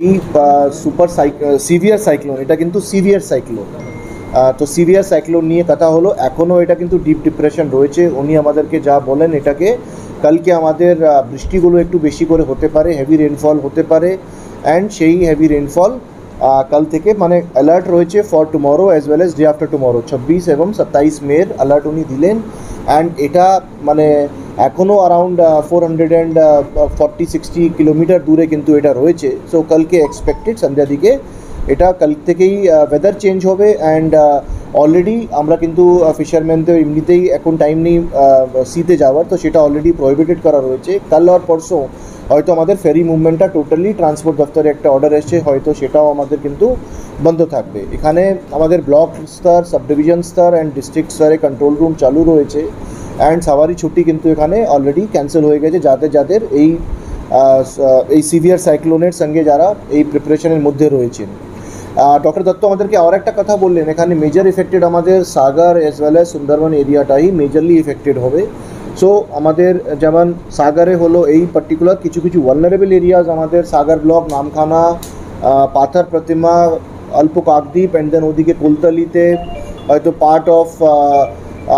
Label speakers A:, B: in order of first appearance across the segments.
A: এই super severe cyclone, এটা কিন্তু সিভিয়ার সাইক্লোন। তো সিভিয়ার সাইক্লোন নিয়ে কথা হলো, এখনও এটা কিন্তু ডিপ ডিপ্রেশন রয়েছে। উনি আমাদেরকে যা বলেন, এটাকে কালকে আমাদের বৃষ্টিগুলো একটু বেশি করে হতে পারে, হেভি রেনফল হতে পারে। অ্যান্ড সেই হেভি রেনফল কাল থেকে মানে অ্যালার্ট রয়েছে for tomorrow as well as day after tomorrow, 26 এবং 27 মের অ্যালার্ট উনি দিলেন। অ্যান্ড এটা মানে এখনও অ্যারাউন্ড 440-60 কিলোমিটার দূরে কিন্তু এটা রয়েছে। সো কালকে এক্সপেক্টেড সন্ধ্যা দিকে এটা কাল থেকেই ওয়েদার চেঞ্জ হবে। অ্যান্ড অলরেডি আমরা কিন্তু ফিশারম্যানদের এমনিতেই এখন টাইম নেই সিতে যাওয়ার, তো সেটা অলরেডি প্রহিবিটেড করা রয়েছে। কাল আর পরশু হয়তো আমাদের ফেরি মুভমেন্টটা টোটালি ট্রান্সপোর্ট দপ্তরে একটা অর্ডার এসছে, হয়তো সেটাও আমাদের কিন্তু বন্ধ থাকবে। এখানে আমাদের ব্লক স্তর, সাব ডিভিশন স্তর অ্যান্ড ডিস্ট্রিক্ট স্তরে কন্ট্রোল রুম চালু রয়েছে। অ্যান্ড সবারই ছুটি কিন্তু এখানে অলরেডি ক্যান্সেল হয়ে গেছে, যাদের এই সিভিয়ার সাইক্লোনের সঙ্গে যারা এই প্রিপারেশনের মধ্যে রয়েছেন। ডক্টর দত্ত আমাদেরকে আর একটা কথা বললেন, এখানে মেজর এফেক্টেড আমাদের Sagar as well as Sundarban এরিয়াটাই মেজরলি এফেক্টেড হবে। সো আমাদের যেমন সাগরে হলো এই পার্টিকুলার কিছু কিছু ভালনারেবল এরিয়াজ, আমাদের সাগর ব্লক, নামখানা, পাথর প্রতিমা, অল্প কাকদ্বীপ, অ্যান্ড দেন ওদিকে কুলতলিতে হয়তো পার্ট অফ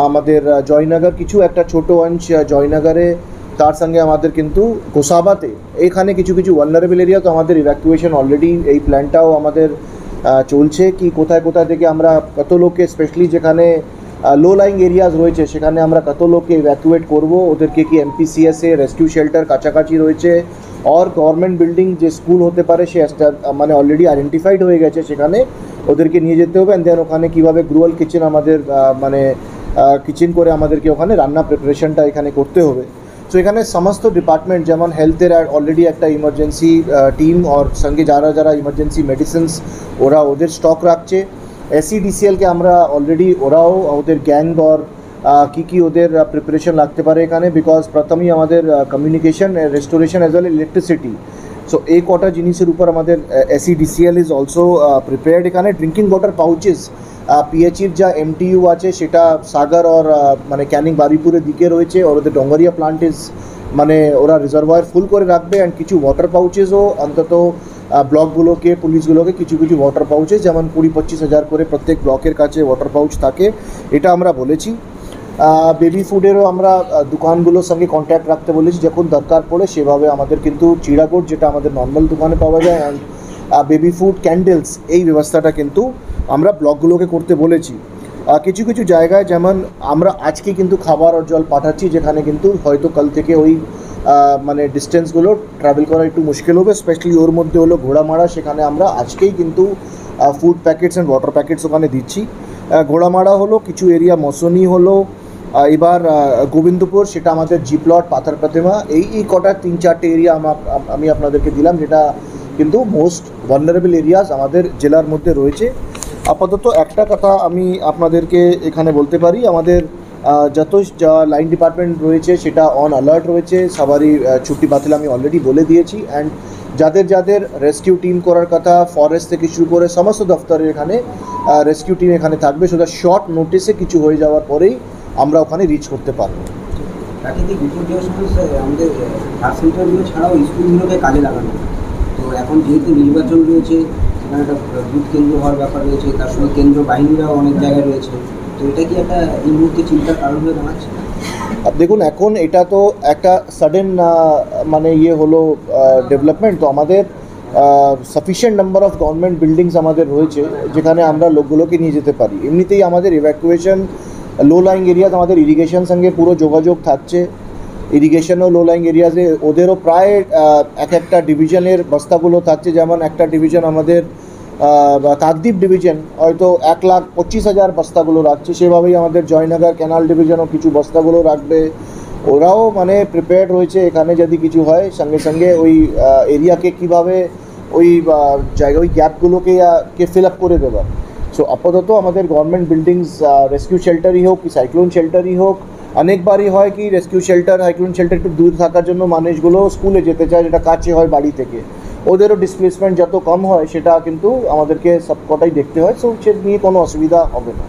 A: আমাদের জয়নগর, কিছু একটা ছোটো অংশ জয়নগরে, তার সঙ্গে আমাদের কিন্তু গোসাবাতে এইখানে কিছু কিছু ভালনারেবল এরিয়া। তো আমাদের ইভ্যাকুয়েশন অলরেডি এই প্ল্যানটাও আমাদের চলছে কি কোথায় কোথায় থেকে আমরা কত লোককে, স্পেশালি যেখানে লো লাইং এরিয়াজ রয়েছে সেখানে আমরা কত লোককে ইভ্যাকুয়েট করবো, ওদেরকে কি এমপিসিএসে রেস্কিউ শেল্টার কাছাকাছি রয়েছে, আর গভর্নমেন্ট বিল্ডিং যে স্কুল হতে পারে সে মানে অলরেডি আইডেন্টিফাইড হয়ে গেছে, সেখানে ওদেরকে নিয়ে যেতে হবে। অ্যান্ড দেন ওখানে কীভাবে গ্রুয়াল কিচেন আমাদের মানে কিচেন করে আমাদেরকে ওখানে রান্না প্রিপারেশনটা এখানে করতে হবে। সো এখানে সমস্ত ডিপার্টমেন্ট যেমন হেলথের অলরেডি একটা ইমার্জেন্সি টিম, আর সঙ্গে যারা যারা ইমার্জেন্সি মেডিসিনস ওরা ওদের স্টক রাখছে। এসিডিসিএলকে আমরা অলরেডি ওরাও ওদের গ্যাং আর কী ওদের প্রিপারেশন লাগতে পারে এখানে, বিকজ প্রথমেই আমাদের communication, restoration as well electricity. So এই কটা জিনিসের উপর আমাদের এসিডিসিএল ইজ অলসো প্রিপেয়ার্ড। এখানে ড্রিঙ্কিং ওয়াটার পাউচেস পিএইচির যা এমটিইউ আছে সেটা সাগর আর মানে ক্যানিং বারিপুরের দিকে রয়েছে, আর ওদের ডঙ্গরিয়া প্লান্ট ইজ মানে ওরা রিজার্ভার ফুল করে রাখবে। অ্যান্ড কিছু ওয়াটার পাউচেসও অন্তত ব্লকগুলোকে, পুলিশগুলোকে কিছু কিছু ওয়াটার পাউচেস যেমন 20-25 হাজার করে প্রত্যেক ব্লকের কাছে ওয়াটার পাউচ থাকে, এটা আমরা বলেছি। বেবি ফুডেরও আমরা দোকানগুলোর সঙ্গে কন্ট্যাক্ট রাখতে বলেছি, যখন দরকার পড়ে সেভাবে আমাদের কিন্তু চিড়াগুড় যেটা আমাদের নর্মাল দোকানে পাওয়া যায়, অ্যান্ড বেবি ফুড ক্যান্ডেলস এই ব্যবস্থাটা কিন্তু আমরা ব্লকগুলোকে করতে বলেছি। কিছু কিছু জায়গায় যেমন আমরা আজকে কিন্তু খাবার আর জল পাঠাচ্ছি, যেখানে কিন্তু হয়তো কাল থেকে ওই মানে ডিস্টেন্সগুলো ট্রাভেল করা একটু মুশকিল হবে। স্পেশালি ওর মধ্যে হলো ঘোড়ামারা, সেখানে আমরা আজকেই কিন্তু food packets and water packets ওখানে দিচ্ছি। ঘোড়ামারা হলো, কিছু এরিয়া মসনি হলো, এবার গোবিন্দপুর, সেটা আমাদের জি প্লট, পাথর প্রতিমা, এই কটা 3-4টে এরিয়া আমি আপনাদেরকে দিলাম, যেটা কিন্তু মোস্ট ভালনারেবল এরিয়াস আমাদের জেলার মধ্যে রয়েছে। আপাতত একটা কথা আমি আপনাদেরকে এখানে বলতে পারি, আমাদের যত যা লাইন ডিপার্টমেন্ট রয়েছে সেটা অন অ্যালার্ট রয়েছে, সবারই ছুটি বাতিল আমি অলরেডি বলে দিয়েছি। অ্যান্ড যাদের যাদের রেস্কিউ টিম করার কথা, ফরেস্ট থেকে শুরু করে সমস্ত দফতরের এখানে রেস্কিউ টিম এখানে থাকবে, সেটা শর্ট নোটিসে কিছু হয়ে যাওয়ার পরেই আমরা ওখানে রিচ করতে পারবো।
B: প্রাকৃতিক বিপর্যয়ের সময় আমাদের হেলথ সেন্টারগুলো ছাড়াও স্কুলগুলোকে কাজে লাগানো। তো এখন যেহেতু নির্বাচন রয়েছে, সেখানে একটা বুথ কেন্দ্র হওয়ার ব্যাপার রয়েছে, তার সঙ্গে কেন্দ্র বাহিনীরাও অনেক জায়গায় রয়েছে। তো এটা কি একটা এই মুহূর্তে চিন্তার কারণ হয়ে দাঁড়াচ্ছে?
A: দেখুন, এখন এটা তো একটা সাডেন মানে হলো ডেভেলপমেন্ট। তো আমাদের sufficient number of government buildings আমাদের রয়েছে, যেখানে আমরা লোকগুলোকে নিয়ে যেতে পারি। এমনিতেই আমাদের ইভ্যাকুয়েশন লো লাইং এরিয়াজ, আমাদের ইরিগেশন সঙ্গে পুরো যোগাযোগ থাকছে। ইরিগেশনও লো লাইং এরিয়াজে ওদেরও প্রায় একটা ডিভিশনের বস্তাগুলো থাকছে। যেমন একটা ডিভিশন আমাদের কাকদ্বীপ ডিভিশন হয়তো 1,25,000 বস্তাগুলো রাখছে, সেভাবেই আমাদের জয়নগর ক্যানাল ডিভিশনও কিছু বস্তাগুলো রাখবে। ওরাও মানে প্রিপেয়ার্ড রয়েছে, এখানে যদি কিছু হয় সঙ্গে সঙ্গে ওই এরিয়াকে কীভাবে ওই জায়গায় ওই গ্যাপগুলোকে ফিল আপ করে দেওয়া। সো আপাতত আমাদের গভর্নমেন্ট বিল্ডিংস, রেস্কিউ শেল্টারই হোক কি সাইক্লোন শেল্টারই হোক, অনেকবারই হয় কি রেস্কিউ শেল্টার, সাইক্লোন শেল্টার একটু দূর থাকার জন্য মানুষগুলো স্কুলে যেতে চায়, যেটা কাছে হয় বাড়ি থেকে, ওদেরও ডিসপ্লেসমেন্ট যত কম হয় সেটা কিন্তু আমাদেরকে সবকটাই দেখতে হয়। সো সে নিয়ে কোনো অসুবিধা হবে না।